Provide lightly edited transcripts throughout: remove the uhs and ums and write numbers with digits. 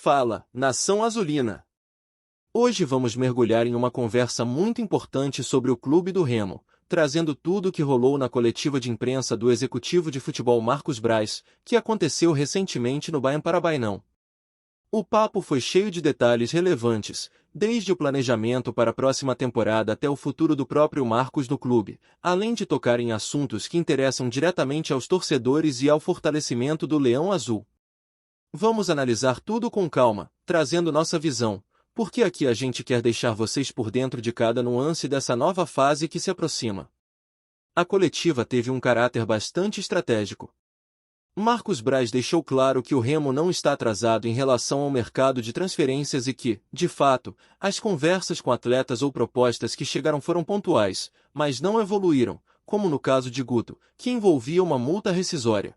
Fala, Nação Azulina! Hoje vamos mergulhar em uma conversa muito importante sobre o Clube do Remo, trazendo tudo o que rolou na coletiva de imprensa do executivo de futebol Marcos Braz, que aconteceu recentemente no Baien Parabainão. O papo foi cheio de detalhes relevantes, desde o planejamento para a próxima temporada até o futuro do próprio Marcos no clube, além de tocar em assuntos que interessam diretamente aos torcedores e ao fortalecimento do Leão Azul. Vamos analisar tudo com calma, trazendo nossa visão, porque aqui a gente quer deixar vocês por dentro de cada nuance dessa nova fase que se aproxima. A coletiva teve um caráter bastante estratégico. Marcos Braz deixou claro que o Remo não está atrasado em relação ao mercado de transferências e que, de fato, as conversas com atletas ou propostas que chegaram foram pontuais, mas não evoluíram, como no caso de Guto, que envolvia uma multa rescisória.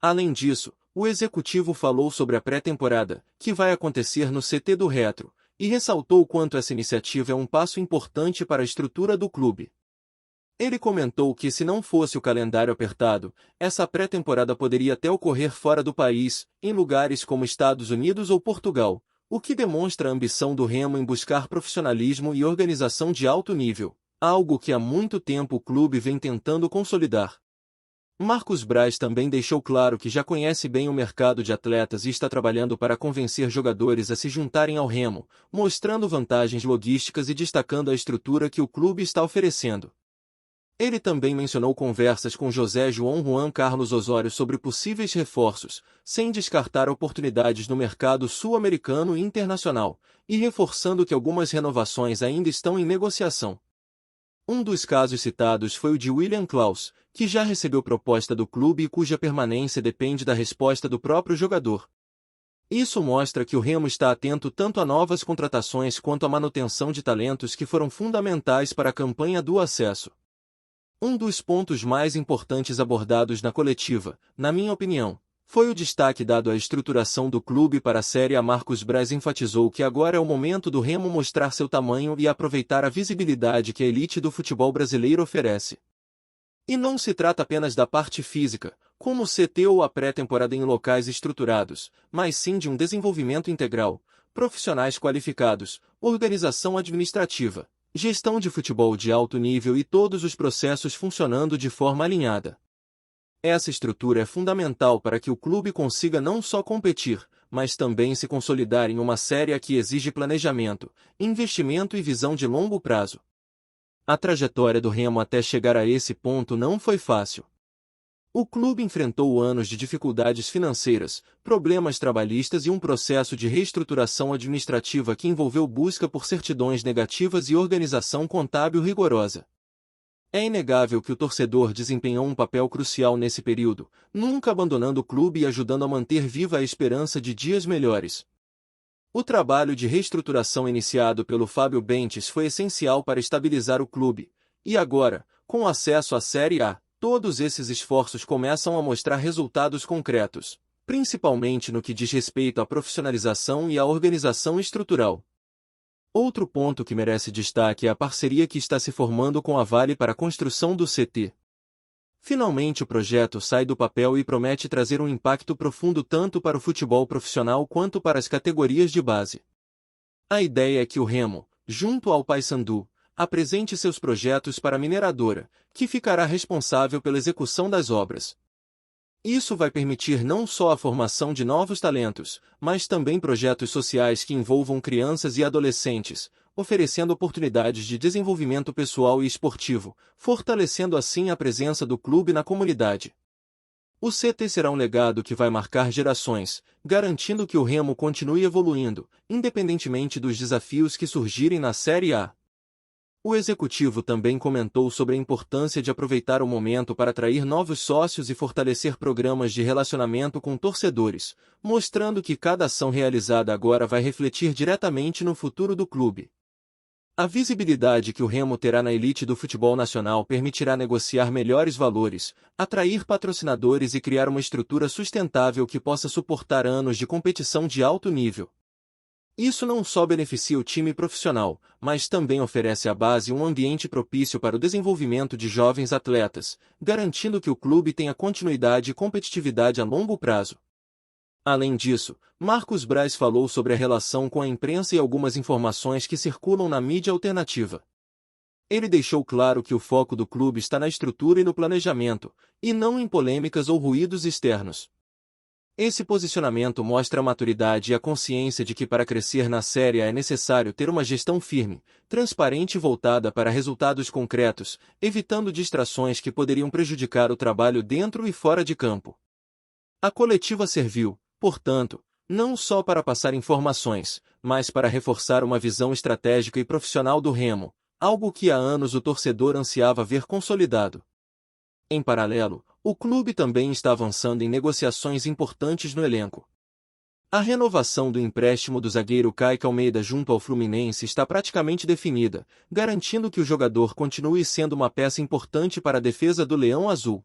Além disso, o executivo falou sobre a pré-temporada, que vai acontecer no CT do Retro, e ressaltou o quanto essa iniciativa é um passo importante para a estrutura do clube. Ele comentou que se não fosse o calendário apertado, essa pré-temporada poderia até ocorrer fora do país, em lugares como Estados Unidos ou Portugal, o que demonstra a ambição do Remo em buscar profissionalismo e organização de alto nível, algo que há muito tempo o clube vem tentando consolidar. Marcos Braz também deixou claro que já conhece bem o mercado de atletas e está trabalhando para convencer jogadores a se juntarem ao Remo, mostrando vantagens logísticas e destacando a estrutura que o clube está oferecendo. Ele também mencionou conversas com José João Juan Carlos Osório sobre possíveis reforços, sem descartar oportunidades no mercado sul-americano e internacional, e reforçando que algumas renovações ainda estão em negociação. Um dos casos citados foi o de William Klaus, que já recebeu proposta do clube e cuja permanência depende da resposta do próprio jogador. Isso mostra que o Remo está atento tanto a novas contratações quanto à manutenção de talentos que foram fundamentais para a campanha do acesso. Um dos pontos mais importantes abordados na coletiva, na minha opinião, foi o destaque dado à estruturação do clube para a Série A. Marcos Braz enfatizou que agora é o momento do Remo mostrar seu tamanho e aproveitar a visibilidade que a elite do futebol brasileiro oferece. E não se trata apenas da parte física, como o CT ou a pré-temporada em locais estruturados, mas sim de um desenvolvimento integral, profissionais qualificados, organização administrativa, gestão de futebol de alto nível e todos os processos funcionando de forma alinhada. Essa estrutura é fundamental para que o clube consiga não só competir, mas também se consolidar em uma Série A que exige planejamento, investimento e visão de longo prazo. A trajetória do Remo até chegar a esse ponto não foi fácil. O clube enfrentou anos de dificuldades financeiras, problemas trabalhistas e um processo de reestruturação administrativa que envolveu busca por certidões negativas e organização contábil rigorosa. É inegável que o torcedor desempenhou um papel crucial nesse período, nunca abandonando o clube e ajudando a manter viva a esperança de dias melhores. O trabalho de reestruturação iniciado pelo Fábio Bentes foi essencial para estabilizar o clube, e agora, com acesso à Série A, todos esses esforços começam a mostrar resultados concretos, principalmente no que diz respeito à profissionalização e à organização estrutural. Outro ponto que merece destaque é a parceria que está se formando com a Vale para a construção do CT. Finalmente o projeto sai do papel e promete trazer um impacto profundo tanto para o futebol profissional quanto para as categorias de base. A ideia é que o Remo, junto ao Paysandu, apresente seus projetos para a mineradora, que ficará responsável pela execução das obras. Isso vai permitir não só a formação de novos talentos, mas também projetos sociais que envolvam crianças e adolescentes, oferecendo oportunidades de desenvolvimento pessoal e esportivo, fortalecendo assim a presença do clube na comunidade. O CT será um legado que vai marcar gerações, garantindo que o Remo continue evoluindo, independentemente dos desafios que surgirem na Série A. O executivo também comentou sobre a importância de aproveitar o momento para atrair novos sócios e fortalecer programas de relacionamento com torcedores, mostrando que cada ação realizada agora vai refletir diretamente no futuro do clube. A visibilidade que o Remo terá na elite do futebol nacional permitirá negociar melhores valores, atrair patrocinadores e criar uma estrutura sustentável que possa suportar anos de competição de alto nível. Isso não só beneficia o time profissional, mas também oferece à base um ambiente propício para o desenvolvimento de jovens atletas, garantindo que o clube tenha continuidade e competitividade a longo prazo. Além disso, Marcos Braz falou sobre a relação com a imprensa e algumas informações que circulam na mídia alternativa. Ele deixou claro que o foco do clube está na estrutura e no planejamento, e não em polêmicas ou ruídos externos. Esse posicionamento mostra a maturidade e a consciência de que para crescer na Série A é necessário ter uma gestão firme, transparente e voltada para resultados concretos, evitando distrações que poderiam prejudicar o trabalho dentro e fora de campo. A coletiva serviu, portanto, não só para passar informações, mas para reforçar uma visão estratégica e profissional do Remo, algo que há anos o torcedor ansiava ver consolidado. Em paralelo, o clube também está avançando em negociações importantes no elenco. A renovação do empréstimo do zagueiro Kaique Almeida junto ao Fluminense está praticamente definida, garantindo que o jogador continue sendo uma peça importante para a defesa do Leão Azul.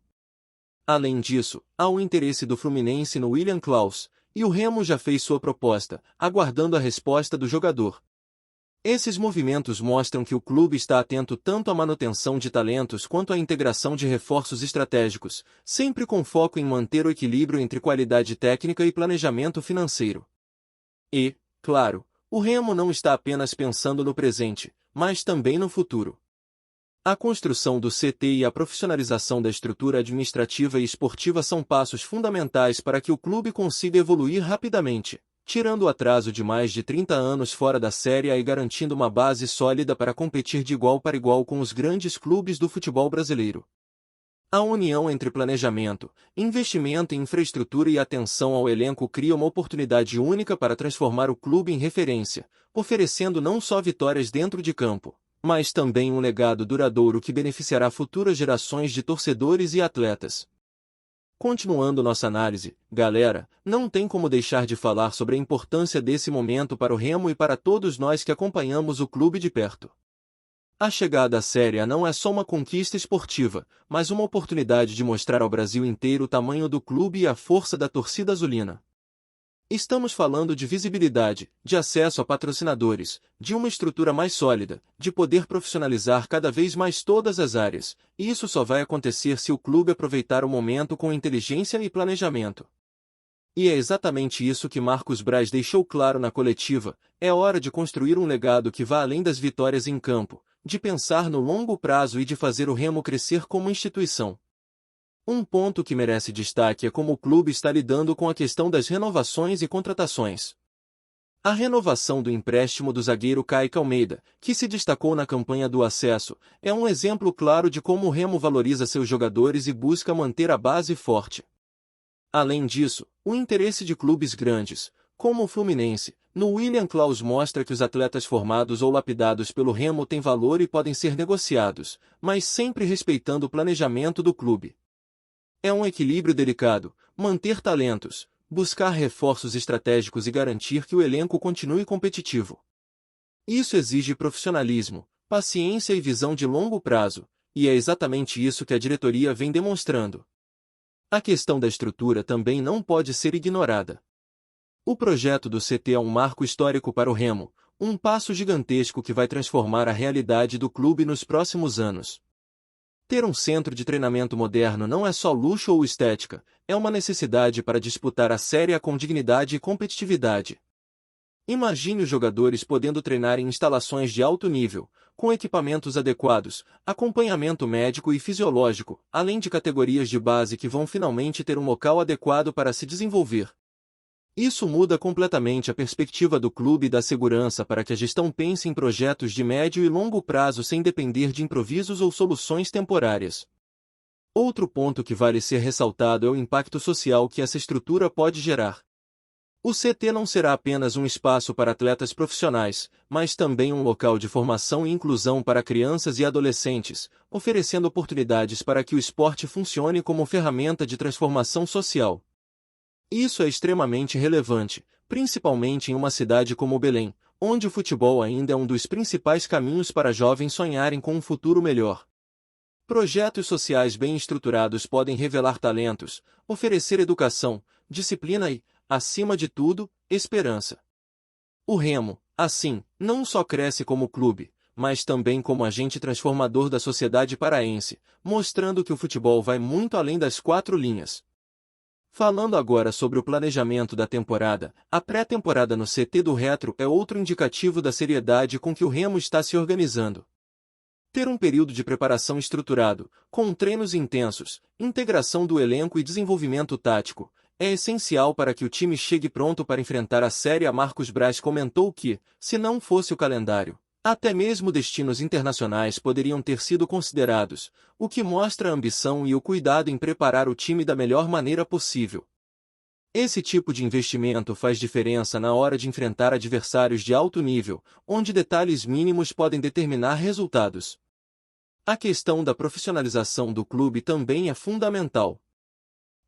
Além disso, há o interesse do Fluminense no William Klaus, e o Remo já fez sua proposta, aguardando a resposta do jogador. Esses movimentos mostram que o clube está atento tanto à manutenção de talentos quanto à integração de reforços estratégicos, sempre com foco em manter o equilíbrio entre qualidade técnica e planejamento financeiro. E, claro, o Remo não está apenas pensando no presente, mas também no futuro. A construção do CT e a profissionalização da estrutura administrativa e esportiva são passos fundamentais para que o clube consiga evoluir rapidamente, tirando o atraso de mais de 30 anos fora da Série A e garantindo uma base sólida para competir de igual para igual com os grandes clubes do futebol brasileiro. A união entre planejamento, investimento em infraestrutura e atenção ao elenco cria uma oportunidade única para transformar o clube em referência, oferecendo não só vitórias dentro de campo, mas também um legado duradouro que beneficiará futuras gerações de torcedores e atletas. Continuando nossa análise, galera, não tem como deixar de falar sobre a importância desse momento para o Remo e para todos nós que acompanhamos o clube de perto. A chegada à Série A não é só uma conquista esportiva, mas uma oportunidade de mostrar ao Brasil inteiro o tamanho do clube e a força da torcida azulina. Estamos falando de visibilidade, de acesso a patrocinadores, de uma estrutura mais sólida, de poder profissionalizar cada vez mais todas as áreas, e isso só vai acontecer se o clube aproveitar o momento com inteligência e planejamento. E é exatamente isso que Marcos Braz deixou claro na coletiva: é hora de construir um legado que vá além das vitórias em campo, de pensar no longo prazo e de fazer o Remo crescer como instituição. Um ponto que merece destaque é como o clube está lidando com a questão das renovações e contratações. A renovação do empréstimo do zagueiro Kaique Almeida, que se destacou na campanha do acesso, é um exemplo claro de como o Remo valoriza seus jogadores e busca manter a base forte. Além disso, o interesse de clubes grandes, como o Fluminense, no William Klaus mostra que os atletas formados ou lapidados pelo Remo têm valor e podem ser negociados, mas sempre respeitando o planejamento do clube. É um equilíbrio delicado, manter talentos, buscar reforços estratégicos e garantir que o elenco continue competitivo. Isso exige profissionalismo, paciência e visão de longo prazo, e é exatamente isso que a diretoria vem demonstrando. A questão da estrutura também não pode ser ignorada. O projeto do CT é um marco histórico para o Remo, um passo gigantesco que vai transformar a realidade do clube nos próximos anos. Ter um centro de treinamento moderno não é só luxo ou estética, é uma necessidade para disputar a Série A com dignidade e competitividade. Imagine os jogadores podendo treinar em instalações de alto nível, com equipamentos adequados, acompanhamento médico e fisiológico, além de categorias de base que vão finalmente ter um local adequado para se desenvolver. Isso muda completamente a perspectiva do clube e da segurança para que a gestão pense em projetos de médio e longo prazo sem depender de improvisos ou soluções temporárias. Outro ponto que vale ser ressaltado é o impacto social que essa estrutura pode gerar. O CT não será apenas um espaço para atletas profissionais, mas também um local de formação e inclusão para crianças e adolescentes, oferecendo oportunidades para que o esporte funcione como ferramenta de transformação social. Isso é extremamente relevante, principalmente em uma cidade como Belém, onde o futebol ainda é um dos principais caminhos para jovens sonharem com um futuro melhor. Projetos sociais bem estruturados podem revelar talentos, oferecer educação, disciplina e, acima de tudo, esperança. O Remo, assim, não só cresce como clube, mas também como agente transformador da sociedade paraense, mostrando que o futebol vai muito além das quatro linhas. Falando agora sobre o planejamento da temporada, a pré-temporada no CT do Retro é outro indicativo da seriedade com que o Remo está se organizando. Ter um período de preparação estruturado, com treinos intensos, integração do elenco e desenvolvimento tático, é essencial para que o time chegue pronto para enfrentar a Série A. Marcos Braz comentou que, se não fosse o calendário, até mesmo destinos internacionais poderiam ter sido considerados, o que mostra a ambição e o cuidado em preparar o time da melhor maneira possível. Esse tipo de investimento faz diferença na hora de enfrentar adversários de alto nível, onde detalhes mínimos podem determinar resultados. A questão da profissionalização do clube também é fundamental.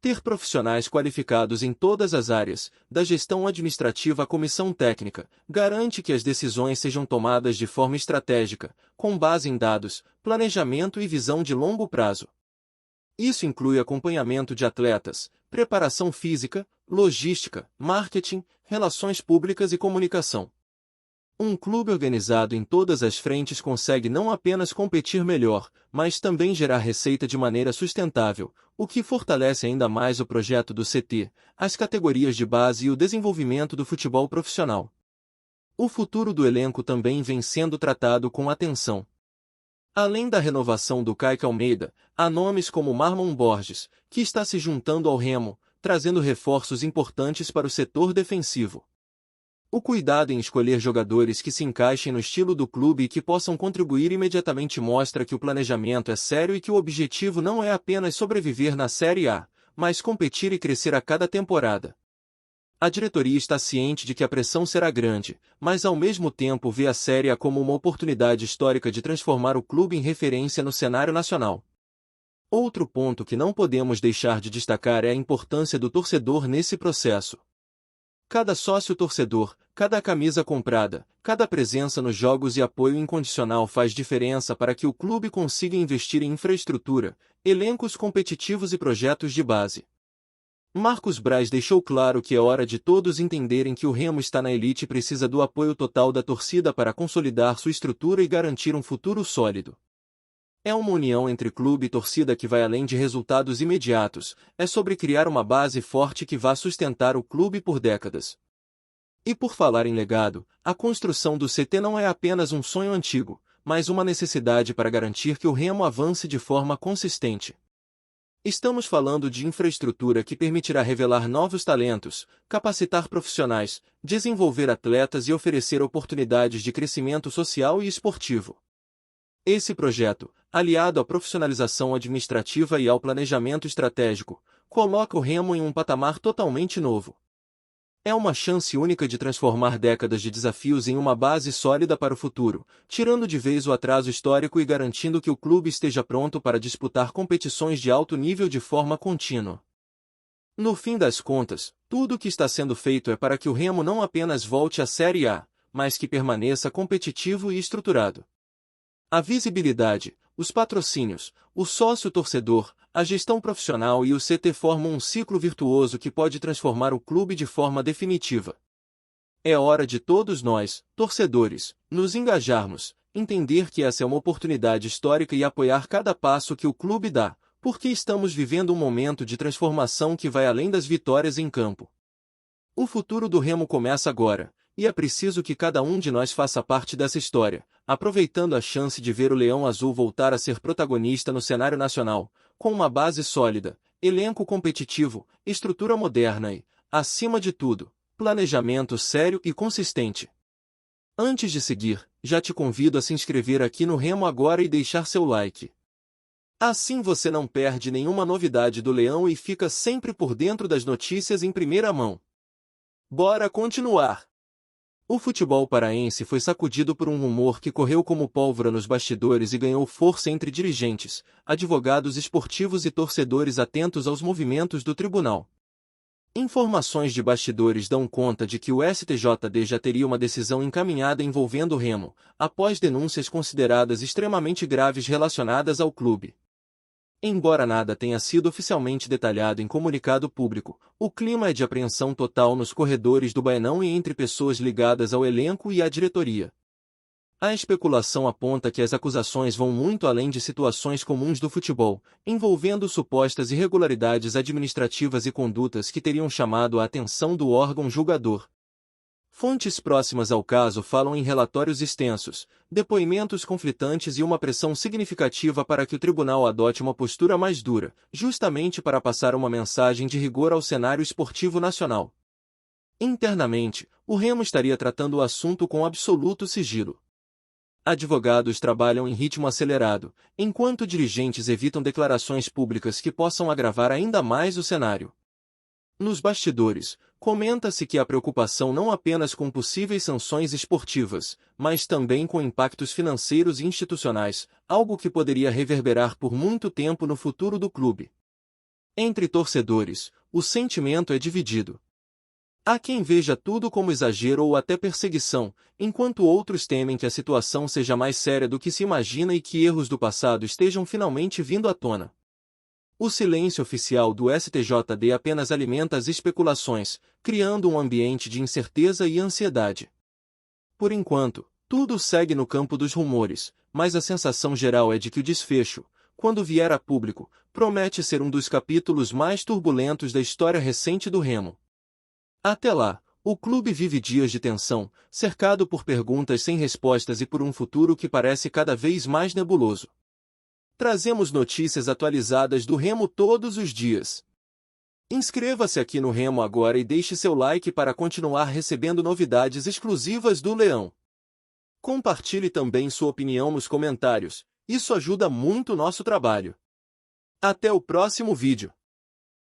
Ter profissionais qualificados em todas as áreas, da gestão administrativa à comissão técnica, garante que as decisões sejam tomadas de forma estratégica, com base em dados, planejamento e visão de longo prazo. Isso inclui acompanhamento de atletas, preparação física, logística, marketing, relações públicas e comunicação. Um clube organizado em todas as frentes consegue não apenas competir melhor, mas também gerar receita de maneira sustentável, o que fortalece ainda mais o projeto do CT, as categorias de base e o desenvolvimento do futebol profissional. O futuro do elenco também vem sendo tratado com atenção. Além da renovação do Kaique Almeida, há nomes como Marlon Borges, que está se juntando ao Remo, trazendo reforços importantes para o setor defensivo. O cuidado em escolher jogadores que se encaixem no estilo do clube e que possam contribuir imediatamente mostra que o planejamento é sério e que o objetivo não é apenas sobreviver na Série A, mas competir e crescer a cada temporada. A diretoria está ciente de que a pressão será grande, mas ao mesmo tempo vê a Série A como uma oportunidade histórica de transformar o clube em referência no cenário nacional. Outro ponto que não podemos deixar de destacar é a importância do torcedor nesse processo. Cada sócio-torcedor, cada camisa comprada, cada presença nos jogos e apoio incondicional faz diferença para que o clube consiga investir em infraestrutura, elencos competitivos e projetos de base. Marcos Braz deixou claro que é hora de todos entenderem que o Remo está na elite e precisa do apoio total da torcida para consolidar sua estrutura e garantir um futuro sólido. É uma união entre clube e torcida que vai além de resultados imediatos, é sobre criar uma base forte que vá sustentar o clube por décadas. E por falar em legado, a construção do CT não é apenas um sonho antigo, mas uma necessidade para garantir que o Remo avance de forma consistente. Estamos falando de infraestrutura que permitirá revelar novos talentos, capacitar profissionais, desenvolver atletas e oferecer oportunidades de crescimento social e esportivo. Esse projeto, aliado à profissionalização administrativa e ao planejamento estratégico, coloca o Remo em um patamar totalmente novo. É uma chance única de transformar décadas de desafios em uma base sólida para o futuro, tirando de vez o atraso histórico e garantindo que o clube esteja pronto para disputar competições de alto nível de forma contínua. No fim das contas, tudo o que está sendo feito é para que o Remo não apenas volte à Série A, mas que permaneça competitivo e estruturado. A visibilidade, os patrocínios, o sócio-torcedor, a gestão profissional e o CT formam um ciclo virtuoso que pode transformar o clube de forma definitiva. É hora de todos nós, torcedores, nos engajarmos, entender que essa é uma oportunidade histórica e apoiar cada passo que o clube dá, porque estamos vivendo um momento de transformação que vai além das vitórias em campo. O futuro do Remo começa agora, e é preciso que cada um de nós faça parte dessa história, aproveitando a chance de ver o Leão Azul voltar a ser protagonista no cenário nacional, com uma base sólida, elenco competitivo, estrutura moderna e, acima de tudo, planejamento sério e consistente. Antes de seguir, já te convido a se inscrever aqui no Remo agora e deixar seu like. Assim você não perde nenhuma novidade do Leão e fica sempre por dentro das notícias em primeira mão. Bora continuar! O futebol paraense foi sacudido por um rumor que correu como pólvora nos bastidores e ganhou força entre dirigentes, advogados esportivos e torcedores atentos aos movimentos do tribunal. Informações de bastidores dão conta de que o STJD já teria uma decisão encaminhada envolvendo o Remo, após denúncias consideradas extremamente graves relacionadas ao clube. Embora nada tenha sido oficialmente detalhado em comunicado público, o clima é de apreensão total nos corredores do Baenão e entre pessoas ligadas ao elenco e à diretoria. A especulação aponta que as acusações vão muito além de situações comuns do futebol, envolvendo supostas irregularidades administrativas e condutas que teriam chamado a atenção do órgão julgador. Fontes próximas ao caso falam em relatórios extensos, depoimentos conflitantes e uma pressão significativa para que o tribunal adote uma postura mais dura, justamente para passar uma mensagem de rigor ao cenário esportivo nacional. Internamente, o Remo estaria tratando o assunto com absoluto sigilo. Advogados trabalham em ritmo acelerado, enquanto dirigentes evitam declarações públicas que possam agravar ainda mais o cenário. Nos bastidores, comenta-se que há preocupação não apenas com possíveis sanções esportivas, mas também com impactos financeiros e institucionais, algo que poderia reverberar por muito tempo no futuro do clube. Entre torcedores, o sentimento é dividido. Há quem veja tudo como exagero ou até perseguição, enquanto outros temem que a situação seja mais séria do que se imagina e que erros do passado estejam finalmente vindo à tona. O silêncio oficial do STJD apenas alimenta as especulações, criando um ambiente de incerteza e ansiedade. Por enquanto, tudo segue no campo dos rumores, mas a sensação geral é de que o desfecho, quando vier a público, promete ser um dos capítulos mais turbulentos da história recente do Remo. Até lá, o clube vive dias de tensão, cercado por perguntas sem respostas e por um futuro que parece cada vez mais nebuloso. Trazemos notícias atualizadas do Remo todos os dias. Inscreva-se aqui no Remo agora e deixe seu like para continuar recebendo novidades exclusivas do Leão. Compartilhe também sua opinião nos comentários, isso ajuda muito o nosso trabalho. Até o próximo vídeo.